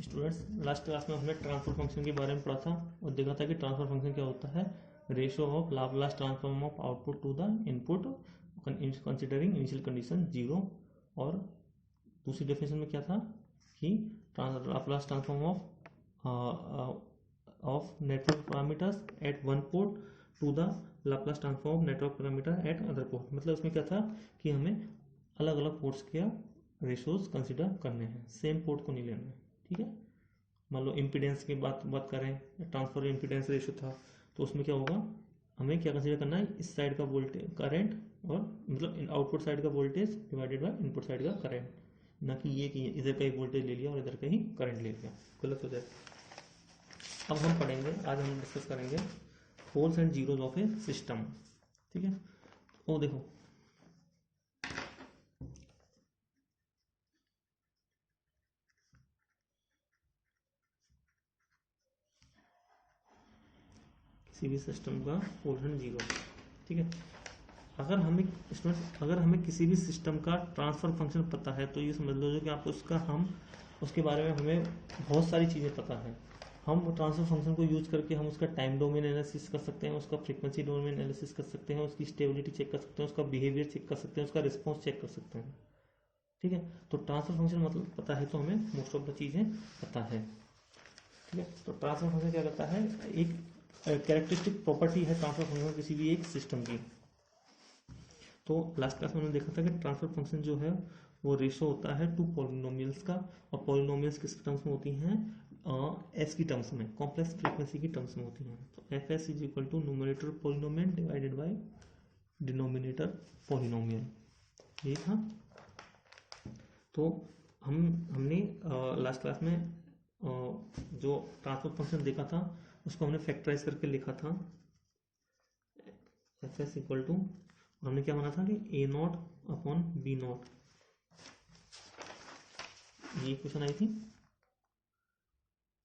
Students, last class में हमने transfer function के बारे में पढ़ा था और देखा था कि ट्रांसफर फंक्शन क्या होता है, ratio of Laplace transform of output to the input considering initial condition 0। और दूसरी डेफिनेशन में क्या था कि Laplace transform of network parameters at one port to the Laplace transform network parameter at other port. मतलब उसमें क्या था कि हमें अलग अलग पोर्ट्स के रेशियोज कंसिडर करने हैं, सेम पोर्ट को नहीं लेना है। ठीक है, मान लो इम्पीडेंस की बात करें, ट्रांसफर इम्पीडेंस रेशियो था, तो उसमें क्या होगा, हमें क्या कंसिडर करना है, इस साइड का वोल्टेज करंट और मतलब आउटपुट साइड का voltage divided by input side का करंट, ना कि ये कि इधर का ही वोल्टेज ले लिया और इधर का ही करंट ले लिया, गलत हो जाए। अब हम पढ़ेंगे, आज हम डिस्कस करेंगे poles and zeros of a system. ठीक है, तो देखो किसी भी सिस्टम का पोल एंड जीरो। ठीक है, अगर हमें किसी भी सिस्टम का ट्रांसफर फंक्शन पता है तो ये समझ लो जो कि आप उसके बारे में हमें बहुत सारी चीज़ें पता है। हम ट्रांसफर फंक्शन को यूज करके हम उसका टाइम डोमेन एनालिसिस कर सकते हैं, उसका फ्रीक्वेंसी डोमेन एनालिसिस कर सकते हैं, उसकी स्टेबिलिटी चेक कर सकते हैं, उसका बिहेवियर चेक कर सकते हैं, उसका रिस्पॉन्स चेक कर सकते हैं। ठीक है, तो ट्रांसफर फंक्शन मतलब पता है तो हमें मोस्ट ऑफ द चीज़ें पता है। ठीक है, तो ट्रांसफर फंक्शन क्या करता है, एक कैरेक्टरिस्टिक प्रॉपर्टी है ट्रांसफर फंक्शन किसी भी एक सिस्टम की। तो लास्ट क्लास में हमने देखा था कि ट्रांसफर फंक्शन जो है वो रेशो होता है टू पॉलिनोमियल्स का, और पॉलिनोमियल्स किस टर्म्स में होती हैं, एस की टर्म्स में, कॉम्प्लेक्स फ्रीक्वेंसी की टर्म्स में होती हैं। तो F S is equal to numerator polynomial divided by denominator polynomial, ये था। तो हमने लास्ट क्लास में जो ट्रांसफर फंक्शन देखा था उसको हमने फैक्टराइज करके लिखा था, एफ एस इक्वल टू, हमने क्या माना था कि A not upon B not, ये इक्वेशन आई थी।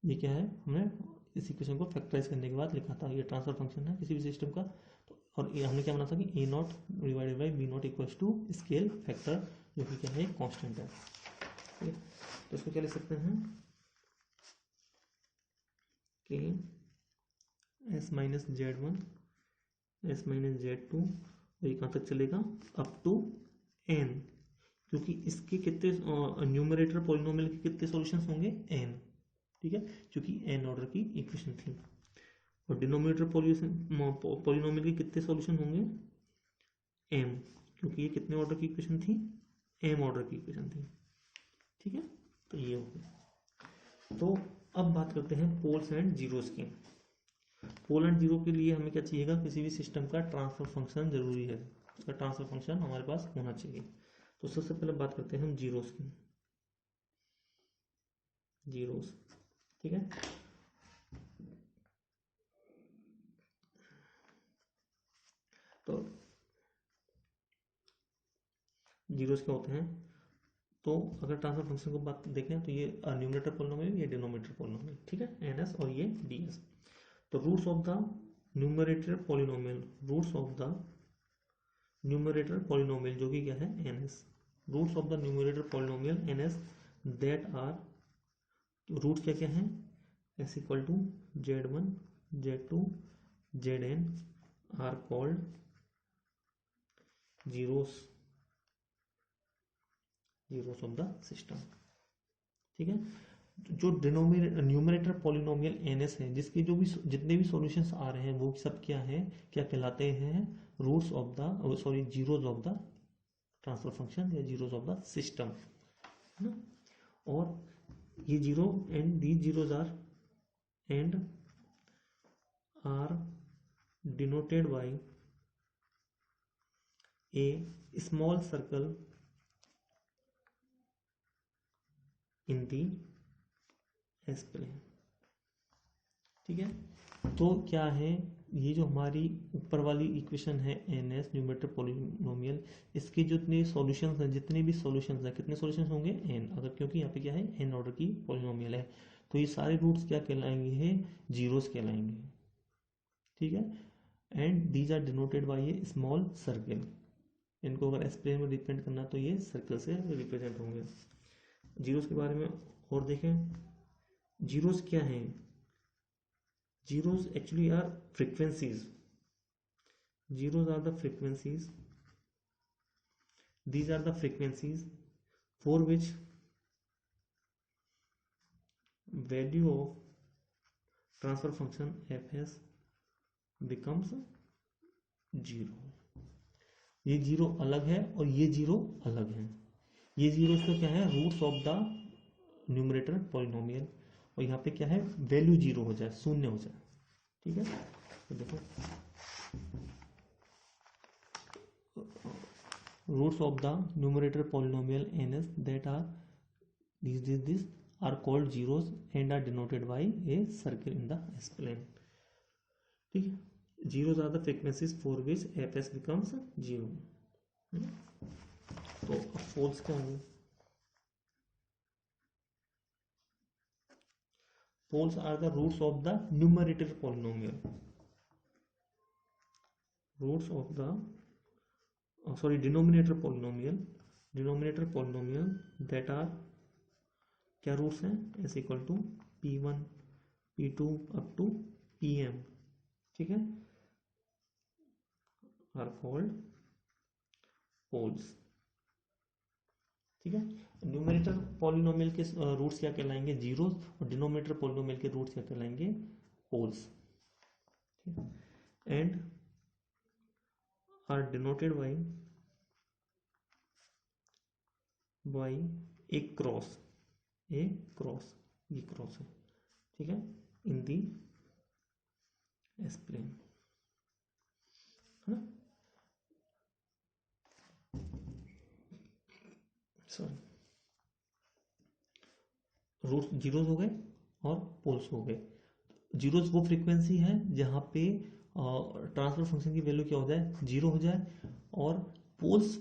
ये क्या है, हमने इस इक्वेशन को फैक्टराइज करने के बाद लिखा था, ये ट्रांसफर फंक्शन है किसी भी सिस्टम का। तो और ये हमने क्या माना था कि A not divided by B not equals to scale factor, जो कि क्या है, कांस्टेंट है। ठीक है, तो इसको क्या लिख सकते हैं कि S minus Z one, S minus Z two, और ये कहाँ तक चलेगा, अप टू एन, क्योंकि इसके कितने न्यूमरेटर पॉलिनोमियल के कितने सॉल्यूशंस होंगे, एन। ठीक है, क्योंकि एन ऑर्डर की इक्वेशन थी। और डिनोमिनेटर पॉलिनोमियल के कितने सॉल्यूशन होंगे, एम, क्योंकि ये कितने ऑर्डर की इक्वेशन थी, एम ऑर्डर की इक्वेशन थी। ठीक है, तो ये हो गया। तो अब बात करते हैं पोल्स एंड जीरोस की। पोल एंड जीरो के लिए हमें क्या चाहिएगा, किसी भी सिस्टम का ट्रांसफर फंक्शन जरूरी है, उसका ट्रांसफर फंक्शन हमारे पास होना चाहिए। तो सबसे पहले बात करते हैं हम जीरोस की, जीरोस। ठीक है, तो जीरोस क्या होते हैं, तो अगर ट्रांसफर फंक्शन को बात देखें तो ये न्यूमरेटर पॉलिनोमियल, ये डिनोमिनेटर पॉलिनोमियल। ठीक है, एन एस और ये डी एस। तो roots of the numerator polynomial, roots of the numerator polynomial जो कि क्या है, N S, roots of the numerator polynomial N S, that are, roots क्या क्या हैं, S equal to Z one, Z two, Z N are called zeros, zeros of the system. ठीक है, जो न्यूमरेटर पॉलिनोमियल एन एस है, जिसके जो भी जितने भी सॉल्यूशंस आ रहे हैं वो सब क्या है, क्या कहलाते हैं, roots of the, sorry, zeros of the transfer function या जीरोस ऑफ द सिस्टम, है ना। और ये zero and the zeros are denoted by a small circle in the S plane. ठीक है, तो क्या है, ये जो हमारी ऊपर वाली इक्वेशन है एन एस न्यूमरेटर पॉलिनोमियल, इसके जितने सॉल्यूशंस हैं, जितने भी सॉल्यूशंस हैं, कितने सॉल्यूशंस होंगे, एन, अगर क्योंकि यहाँ पे क्या है, एन ऑर्डर की पॉलिनोमियल है, तो ये सारे रूट्स क्या कहलाएंगे, जीरोस कहलाएंगे। ठीक है, and these are denoted by a small circle, इनको अगर एस प्लेन में रिप्रेजेंट करना तो ये सर्कल से रिप्रेजेंट होंगे। जीरोस के बारे में और देखें जीरोस क्या हैं? Zeros actually are frequencies. Zeros are the frequencies. These are the frequencies for which value of transfer function fs becomes 0. ये जीरो अलग है और ये जीरो अलग है. ये जीरो तो क्या है? Roots of the numerator polynomial. और यहाँ पे क्या है? वैल्यू जीरो हो जाए, शून्य हो जाए. ठीक है, तो देखो roots of the numerator polynomial ns that are these are called zeros and are denoted by a circle in the S-plane. ठीक है, zeros are the frequencies for which fs becomes 0. तो false क्या होंगे? Poles are the roots of the numerator polynomial. Roots of the denominator polynomial. Denominator polynomial that are क्या roots हैं? S equal to P1 P2 up to Pm. ठीक है, are called poles. ठीक है, numerator polynomial के roots क्या कहलाएंगे? Zeros. और डिनोमिनेटर पॉलिनोमियल के रूट्स क्या कहलाएंगे? पोल्स. ठीक है, and are denoted by a cross. ये क्रॉस है. ठीक है, इन दी S-plane है ना. सॉरी, रूट्स जीरोस हो गए और पोल्स हो गए. जीरोस वो फ्रीक्वेंसी है जहाँ पे ट्रांसफर फंक्शन की वैल्यू क्या हो जाए? जीरो हो जाए. और पोल्स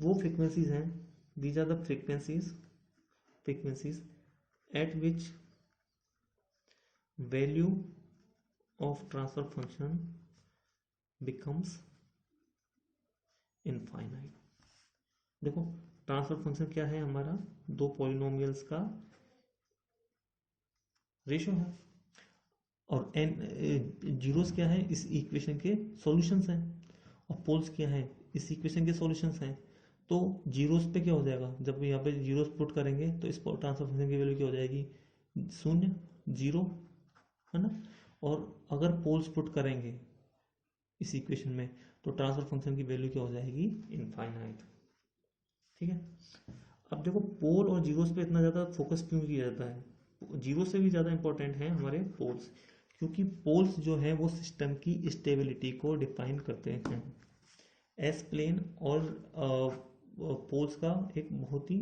वो फ्रीक्वेंसीज हैं, these are the frequencies at which value of transfer function becomes infinite. देखो, ट्रांसफर फंक्शन क्या है हमारा? दो पॉलिनोमियल्स का रेशो है. और एन जीरोस क्या है? इस इक्वेशन के सॉल्यूशंस हैं. और पोल्स क्या है? इस इक्वेशन के सॉल्यूशंस हैं. तो जीरोस पे क्या हो जाएगा? जब यहाँ पे जीरोस पुट करेंगे तो इस ट्रांसफर फंक्शन की वैल्यू क्या हो जाएगी? शून्य, जीरो, है ना. और अगर पोल्स पुट करेंगे इस इक्वेशन में तो ट्रांसफर फंक्शन की वैल्यू क्या हो जाएगी? इनफाइनाइट. ठीक है, अब देखो पोल और जीरोस पे इतना ज़्यादा फोकस क्यों किया जाता है? जीरो से भी ज़्यादा इंपॉर्टेंट है हमारे पोल्स, क्योंकि पोल्स जो है वो सिस्टम की स्टेबिलिटी को डिफाइन करते हैं. एस प्लेन और पोल्स का एक बहुत ही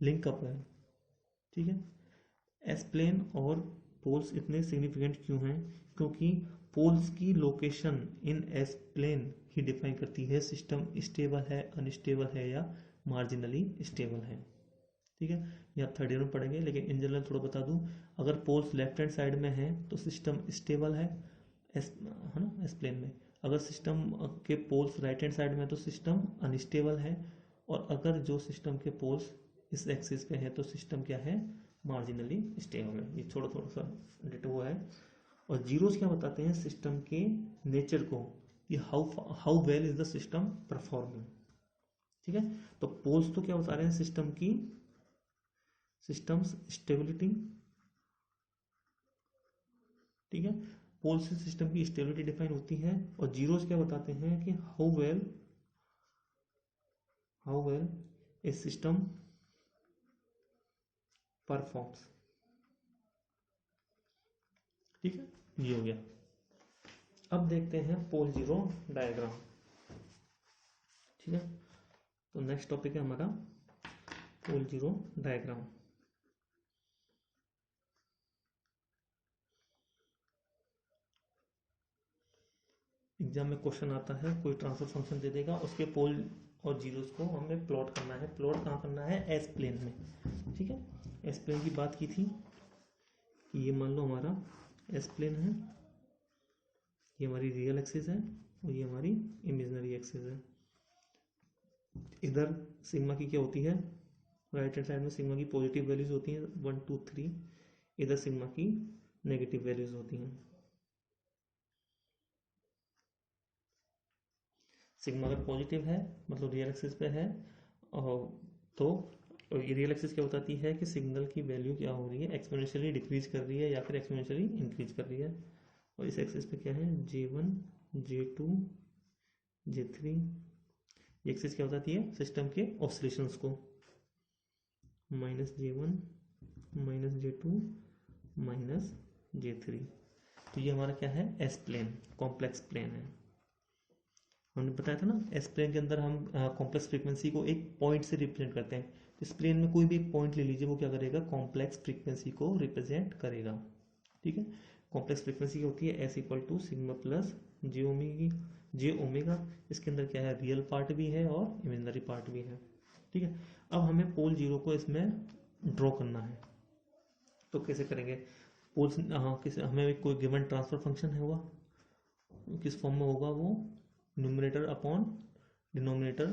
लिंकअप है. ठीक है, एस प्लेन और पोल्स इतने सिग्निफिकेंट क्यों हैं? क्योंकि पोल्स की लोकेशन इन एस प्लेन ही डिफाइन करती है सिस्टम स्टेबल है, अनस्टेबल है या मार्जिनली स्टेबल है. ठीक है, ये आप थर्ड ईयर में पढ़ेंगे, लेकिन इन जनरल थोड़ा बता दूं. अगर पोल्स लेफ्ट हैंड साइड में है तो सिस्टम स्टेबल है ना, एस प्लेन में. अगर सिस्टम के पोल्स राइट हैंड साइड में है तो सिस्टम अनस्टेबल है. और अगर जो सिस्टम के पोल्स इस एक्सिस पे है तो सिस्टम क्या है? मार्जिनली स्टेबल है. ये थोड़ा सा डिटो है. और जीरोस क्या बताते हैं? सिस्टम के नेचर को, कि how well is the system performing. ठीक है, तो पोल्स तो क्या बता रहे हैं? सिस्टम की सिस्टम्स स्टेबिलिटी. ठीक है, पोल से सिस्टम की स्टेबिलिटी डिफाइन होती है. और जीरोस क्या बताते हैं? कि how well A system performs. ठीक है, ये हो गया. अब देखते हैं पोल जीरो डायग्राम. ठीक है, तो नेक्स्ट टॉपिक है हमारा पोल जीरो डायग्राम. एग्जाम में क्वेश्चन आता है, कोई ट्रांसफर फंक्शन दे देगा, उसके पोल और जीरोस को हमें प्लॉट करना है. प्लॉट कहाँ करना है? एस प्लेन में. ठीक है, एस प्लेन की बात की थी कि ये मान लो हमारा एस प्लेन है, ये हमारी रियल एक्सिस है और ये हमारी इमेजिनरी एक्सिस है. इधर सिग्मा की क्या होती है? राइट हैंड साइड में सिग्मा की पॉजिटिव वैल्यूज होती हैं 1 2 3. इधर सिग्मा की नेगेटिव वैल्यूज होती हैं। सिग्मा अगर पॉजिटिव है मतलब रियल एक्सिस पे है, और तो रियल एक्सिस क्या बताती है कि सिग्नल की वैल्यू क्या हो रही है, एक्सपोनेंशियली डिक्रीज कर रही है या फिर एक्सपोनेंशियली इंक्रीज कर रही है। और इस एक्सिस पे क्या है, J1 J2 J3, ये एक्सिस क्या बताती है सिस्टम के ऑसिलेशंस को, -J1 -J2 -J3। तो ये हमारा क्या है, एस प्लेन, कॉम्प्लेक्स प्लेन है। हमने बताया था ना एस प्लेन के अंदर हम कॉम्प्लेक्स फ्रीक्वेंसी को एक पॉइंट से रिप्रेजेंट करते हैं। इस प्लेन में कोई भी एक पॉइंट ले लीजिए, वो क्या करेगा, कॉम्प्लेक्स फ्रीक्वेंसी को रिप्रेजेंट करेगा। ठीक है, कॉम्प्लेक्स फ्रीक्वेंसी क्या होती है, s equal to sigma plus j omega. इसके अंदर क्या है, रियल पार्ट भी है और इमेजिनरी पार्ट भी है। ठीक है, अब हमें पोल जीरो को इसमें ड्रॉ करना है, तो कैसे करेंगे, पोल्स हमें कोई गिवन ट्रांसफर फंक्शन है, हुआ किस फॉर्म में होगा, वो न्यूमरेटर अपॉन डिनोमिनेटर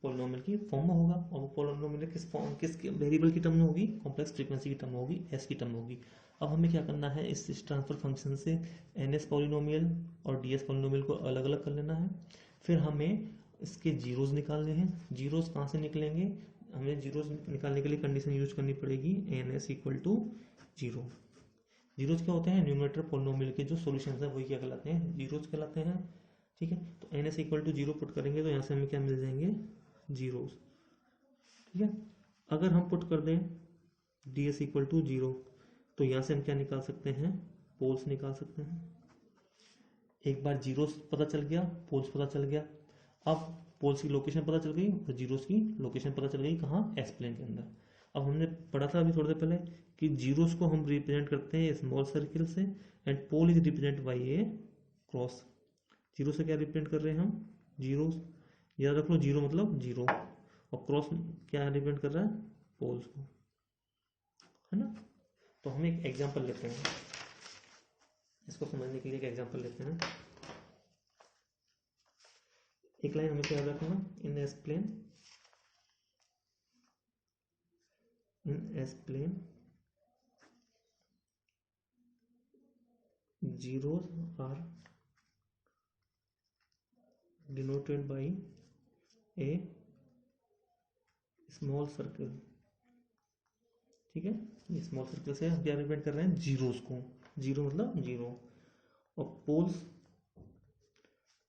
पोलिनोमियल की फॉर्म में होगा। और वो पोलिनोमियल किस वेरिएबल की टर्म में होगी, कॉम्प्लेक्स फ्रीक्वेंसी की टर्म में होगी, एस की टर्म में होगी। अब हमें क्या करना है, इस ट्रांसफर फंक्शन से एन पोलिनोमियल और डी पोलिनोमियल को अलग अलग कर लेना है। फिर हमें इसके जीरोज निकालने हैं। जीरोज कहाँ से निकलेंगे, हमें जीरोज निकालने के लिए कंडीशन यूज करनी पड़ेगी, N S equal to zero. Zeros क्या होते हैं, न्यूमरेटर पोलिनोमियल के जो सॉल्यूशंस हैं वही क्या कहलाते हैं, जीरोज कहलाते हैं। ठीक है, तो N S equal to zero put करेंगे तो यहाँ से हमें क्या मिल जाएंगे, जीरोज। ठीक है, अगर हम पुट कर दें D S equal to zero, तो यहाँ से हम क्या निकाल सकते हैं, पोल्स निकाल सकते हैं। एक बार जीरोस पता चल गया, पोल्स पता चल गया, अब पोल्स की लोकेशन पता चल गई और जीरोस की लोकेशन पता चल गई कहाँ, एस प्लेन के अंदर। अब हमने पढ़ा था अभी थोड़ी देर पहले कि जीरोस को हम रिप्रेजेंट करते हैं स्मॉल सर्किल से, and pole is represent by a cross. Zero से क्या रिप्रेजेंट कर रहे हैं हम, जीरो, याद रख लो जीरो मतलब जीरो, और क्रॉस क्या रिप्रेजेंट कर रहा है, पोल्स को, है ना। तो हम एक एग्जांपल लेते हैं, इसको समझने के लिए एक एग्जांपल लेते हैं। एक लाइन हमें क्या याद रखना, in S plane zeros are denoted by a small circle। ठीक है, ये स्मॉल सर्कल से हम क्या रिप्रेजेंट कर रहे हैं, जीरोस को, जीरो मतलब जीरो, और poles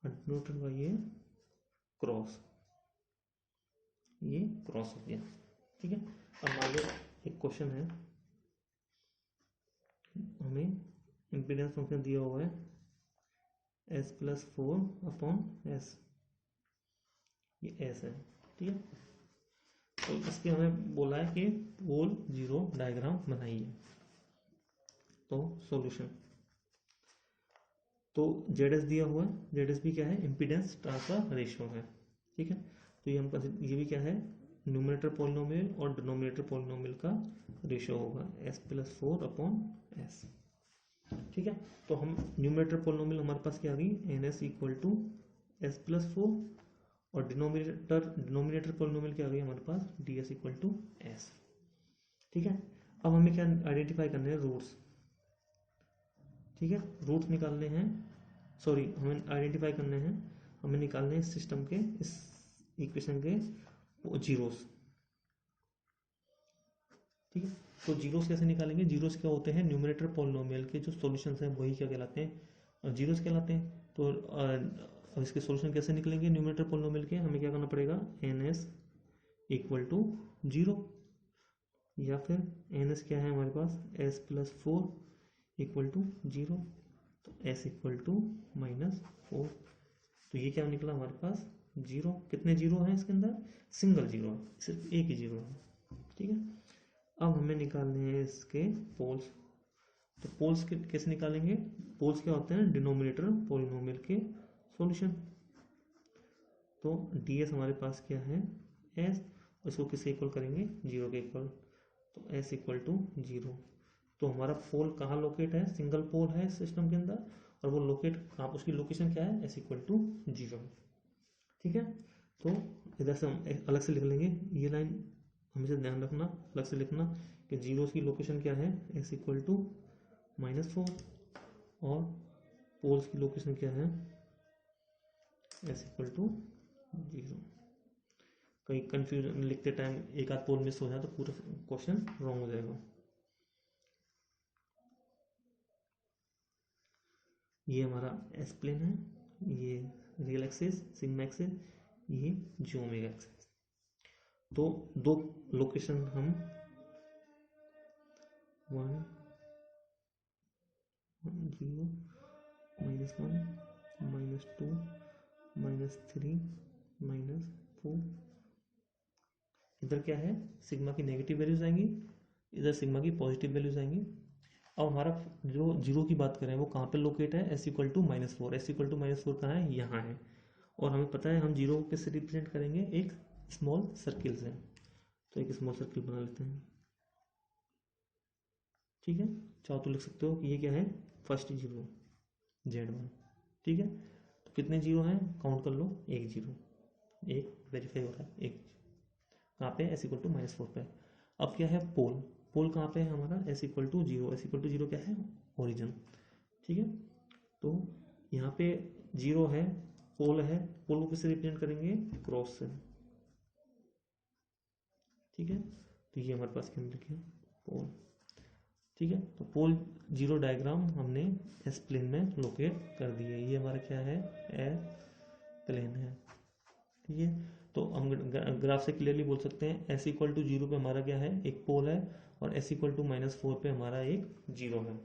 denoted by a cross, ये क्रॉस हो गया। ठीक है, अब आगे एक क्वेश्चन है, हमें इम्पीडेंस फंक्शन दिया हुआ है एस प्लस 4 अपॉन एस, ये एस है। ठीक है, तो इसके हमें बोला है कि पोल जीरो डायग्राम बनाइए। तो सॉल्यूशन, तो जेड एस दिया हुआ है, जेड एस भी क्या है, इम्पीडेंस ट्रांसफर रेशियो है। ठीक है, तो ये हम ये भी क्या है, न्यूमरेटर पोलिनोमियल और डिनोमिनेटर पोलिनोमियल का रेशियो होगा, एस प्लस 4 अपॉन एस। ठीक है, तो हम न्यूमरेटर पोलिनोमियल हमारे पास क्या आ गई, N S equal to S plus 4, और डिनोमिनेटर पोलिनोमियल क्या आ गई हमारे पास, D S equal to S. ठीक है, अब हमें क्या आइडेंटिफाई करने हैं, रूट्स। ठीक है, रूट्स निकालने हैं, सॉरी हमें आइडेंटिफाई करने हैं, हमें निकालने हैं सिस्टम के, इस इक्वेशन के जीरोस। ठीक है, तो जीरोस कैसे निकालेंगे, जीरोस क्या होते हैं, न्यूमरेटर पॉलिनोमियल के जो सॉल्यूशंस हैं वही क्या कहलाते हैं, जीरोस कहलाते हैं। तो अब इसके सॉल्यूशन कैसे निकलेंगे न्यूमरेटर पॉलिनोमियल के, हमें क्या करना पड़ेगा, N S equal to zero, या फिर एन एस क्या है हमारे पास, S plus 4 equal to zero, तो एस इक्वल टू -4। तो ये क्या निकला हमारे पास, जीरो। कितने जीरो हैं इसके अंदर, सिंगल जीरो है, सिर्फ एक ही जीरो है। ठीक है, अब हमें निकालने हैं इसके पोल्स। तो पोल्स कैसे निकालेंगे, पोल्स क्या होते हैं, डिनोमिनेटर पोलिनोमियल के सॉल्यूशन। तो डी एस हमारे पास क्या है, एस, इसको किससे इक्वल करेंगे, जीरो के इक्वल, तो एस इक्वल टू जीरो। तो हमारा पोल कहाँ लोकेट है, सिंगल पोल है सिस्टम के अंदर, और वो लोकेट कहाँ, उसकी लोकेशन क्या है, एस इक्वल टू जीरो। ठीक है, तो इधर से हम अलग से लिख लेंगे, ये लाइन हमेशा ध्यान रखना, अलग से लिखना, कि जीरोस की लोकेशन क्या है, एस इक्वल टू -4, और पोल्स की लोकेशन क्या है, एस इक्वल टू 0। कहीं कंफ्यूजन लिखते टाइम एक आध पोल मिस हो जाए तो पूरा क्वेश्चन रॉन्ग हो जाएगा। ये हमारा एस प्लेन है, ये रियल एक्सिस सिग्मा एक्सिस, ये जी ओमेगा एक्सिस। तो दो लोकेशन हम 1 0 -1 -2 -3 -4, इधर क्या है, सिग्मा की नेगेटिव वैल्यूज आएंगी, इधर सिग्मा की पॉजिटिव वैल्यूज आएंगी। अब हमारा जो जीरो की बात करें वो कहाँ पे लोकेट है, s equal to -4, s equal to -4 कहाँ है, यहाँ है। और हमें पता है हम जीरो को किससे रिप्रेजेंट करेंगे, एक स्मॉल सर्किल से। तो एक स्मॉल सर्किल बना लेते हैं, ठीक है। चाहो तो लिख सकते हो कि ये क्या है, फर्स्ट जीरो Z1, ठीक है। तो कितने जीरो हैं, काउंट कर लो, एक जीरो, एक वेरीफाई हो रहा है, एक कहाँ पे, एस इक्वल टू -4 पे। अब क्या है, पोल, पोल कहाँ पे है हमारा, s equal to 0, s equal to 0 क्या है, ओरिजिन, ठीक है। तो यहाँ पे 0 है, पोल है, पोल को किससे रिप्रेजेंट करेंगे, क्रॉस से, ठीक है। तो ये हमारे पास क्या लिखे, पोल, ठीक है। तो पोल जीरो डायग्राम हमने एस प्लेन में लोकेट कर दिए, ये हमारा क्या है, एस प्लेन है, ठीक है। तो हम ग्राफ से क्लियरली बोल सकते हैं एस इक्वल टू 0 पे हमारा क्या है, एक पोल है, और एस इक्वल टू -4 पे हमारा एक जीरो है।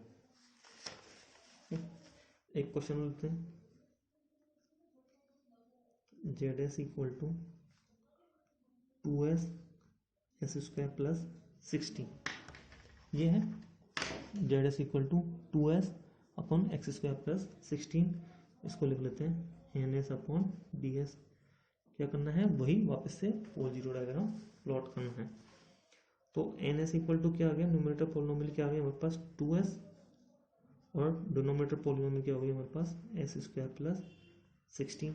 एक क्वेश्चन लेते हैं, Z s equal to 2s s² plus 16, ये है Z s equal to 2s upon x² plus 16, इसको लिख लेते हैं ns अपॉन ds। क्या करना है, वही वापस से पोल जीरो डायग्राम प्लॉट करना है। तो ns इक्वल टू क्या आ गया, न्यूमरेटर पोलिनोमियल क्या आ गया हमारे पास 2s, और डिनोमिनेटर पोलिनोमियल क्या हो गया हमारे पास s² प्लस 16।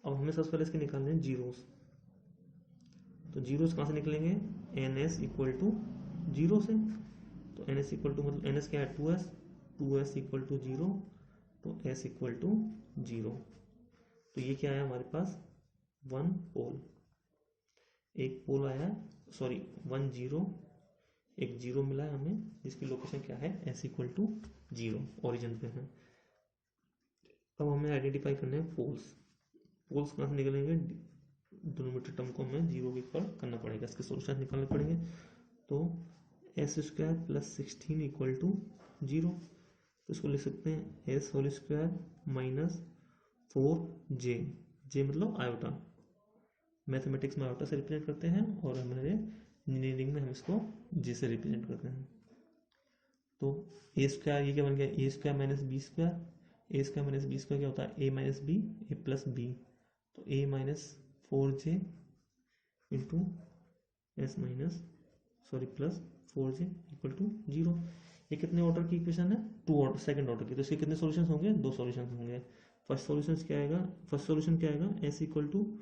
अब हमें सबसे पहले इसके निकालने हैं जीरोस। तो जीरोस कहाँ से निकलेंगे, ns इक्वल टू 0 से। तो ns इक्वल टू मतलब ns क्या है, 2s इक्वल टू 0, तो s इक्वल टू 0। तो ये क्या है हमारे पास, 1 पोल, एक पोल आया, सॉरी 1 0, एक जीरो मिला है हमें, जिसकी लोकेशन क्या है, s इक्वल टू 0 ओरिजिन पे है। अब हमें आइडेंटिफाई करने हैं पोल्स। पोल्स कहाँ से निकलेंगे, डिनोमिनेटर टर्म को हमें 0 के इक्वल करना पड़ेगा, इसके सोल्यूशन निकालने पड़ेंगे। तो s² प्लस 16 इक्वल टू 0, तो इसको लिख सकते हैं s² माइनस 4j, j मतलब आयोटा, मैथमेटिक्स में आयोटा से रिप्रेजेंट करते हैं, और हमारे इंजीनियरिंग में हम इसको j से रिप्रेजेंट करते हैं। तो a² ये क्या बन गया, a² minus b², a² minus b² क्या होता है, a minus b, a plus b, तो a minus 4j into s minus plus 4j equal to 0। ये कितने ऑर्डर की इक्वेशन है, सेकंड ऑर्डर की, तो इसके कितने सॉल्यूशन होंगे, दो सॉल्यूशन होंगे। फर्स्ट सॉल्यूशन क्या आएगा, फर्स्ट सॉल्यूशन क्या आएगा, s equal to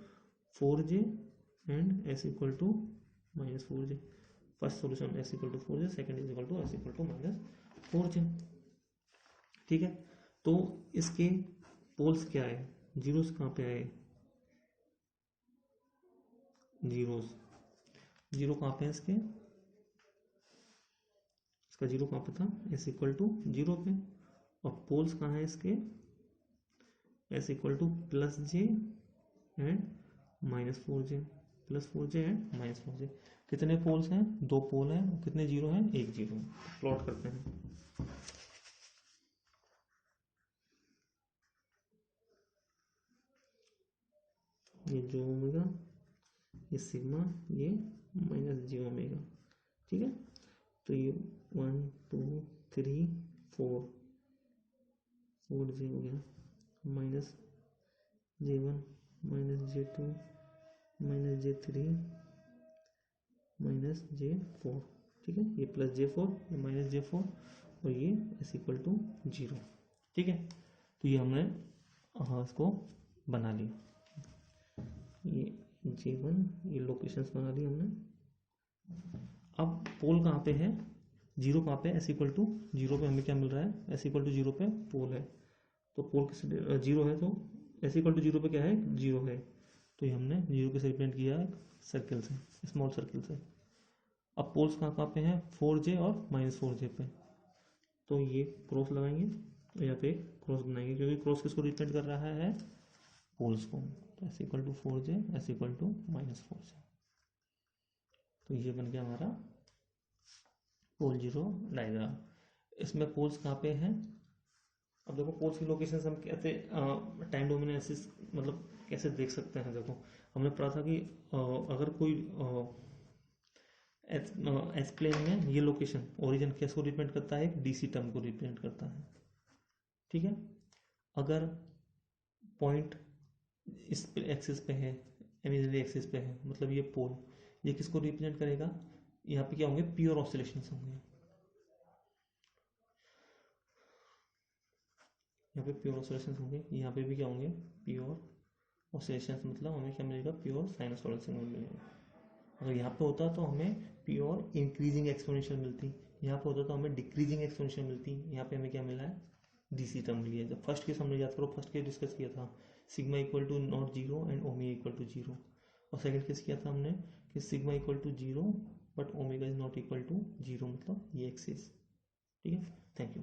4j and s equal to -4j। First solution s equal to 4j, second is equal to s equal to -4j, ठीक है। तो इसके पोल्स क्या है, जीरोस कहाँ पे आए, जीरो कहाँ पे है इसके, इसका जीरो कहाँ पे था, s इक्वल टू 0 पे, और पोल्स कहाँ है इसके, s equal two plus j and -4j, plus 4j and -4j। कितने पोल्स हैं, दो पोल हैं, कितने जीरो हैं, एक जीरो। प्लॉट करते हैं, ये जो ओमेगा, ये सिग्मा, ये -j ओमेगा, ठीक है। तो ये 1 2 3 4j हो गया, -j1 -j2 -j3 -j4, ठीक है। ये प्लस j4, ये -j4, और ये s इक्वल टू 0, ठीक है। तो ये हमने इसको बना लिया, ये j1, ये लोकेशंस बना ली हमने। अब पोल कहाँ पे है, जीरो कहाँ पे, एस इक्वल टू जीरो पे हमें क्या मिल रहा है, एस इक्वल टू जीरो पे पोल है, तो पोल किस जीरो है, तो एस इक्वल टू जीरो पे क्या है, जीरो है, तो ये हमने जीरो के से रिप्रेजेंट किया है सर्किल से, स्मॉल सर्किल से। अब पोल्स कहाँ कहाँ पे हैं, 4J और -4J पे, तो ये क्रॉस लगाएंगे, यहाँ पे क्रॉस बनाएंगे, क्योंकि क्रॉस किसको रिप्रेजेंट कर रहा है, पोल्स को, तो S equal to 4J, s equal to -4J, तो ये बन गया हमारा पोल जीरो डायग्राम। इसमें पोल्स कहाँ पे हैं, अब देखो पोल्स की लोकेशन हम कैसे टाइम डोमेन एनालिसिस मतलब कैसे देख सकते हैं। देखो हमने पढ़ा था कि अगर कोई एस प्लेन में ये लोकेशन ओरिजिन किसको रिप्रेजेंट करता है, एक डीसी टर्म को रिप्रेजेंट करता है, ठीक है। अगर पॉइंट इस एक्सिस पे है, इमेजिनरी एक्सिस पे है, मतलब ये पोल, ये किसको रिप्रेजेंट करेगा, यहाँ पे क्या होंगे, प्योर ऑसिलेशंस होंगे, यहाँ पे प्योर ऑसिलेशंस होंगे, यहाँ पे भी क्या होंगे, प्योर ऑसिलेशंस, मतलब हमें क्या मिलेगा, प्योर साइनसॉइडल सिग्नल मिलेगा। अगर यहाँ पे होता तो हमें प्योर इंक्रीजिंग एक्सपोनेंशियल मिलती, यहाँ पे होता तो हमें डिक्रीजिंग एक्सपोनेंशियल मिलती, यहाँ पे हमें क्या मिला है, डीसी टर्म मिली है। जब फर्स्ट केस हमने याद करो, फर्स्ट केस डिस्कस किया था sigma equal to not zero and omega equal to zero, और सेकंड केस किया था हमने कि sigma equal to zero but omega is not equal to zero, मतलब ये एक्सिस, ठीक है। Thank you.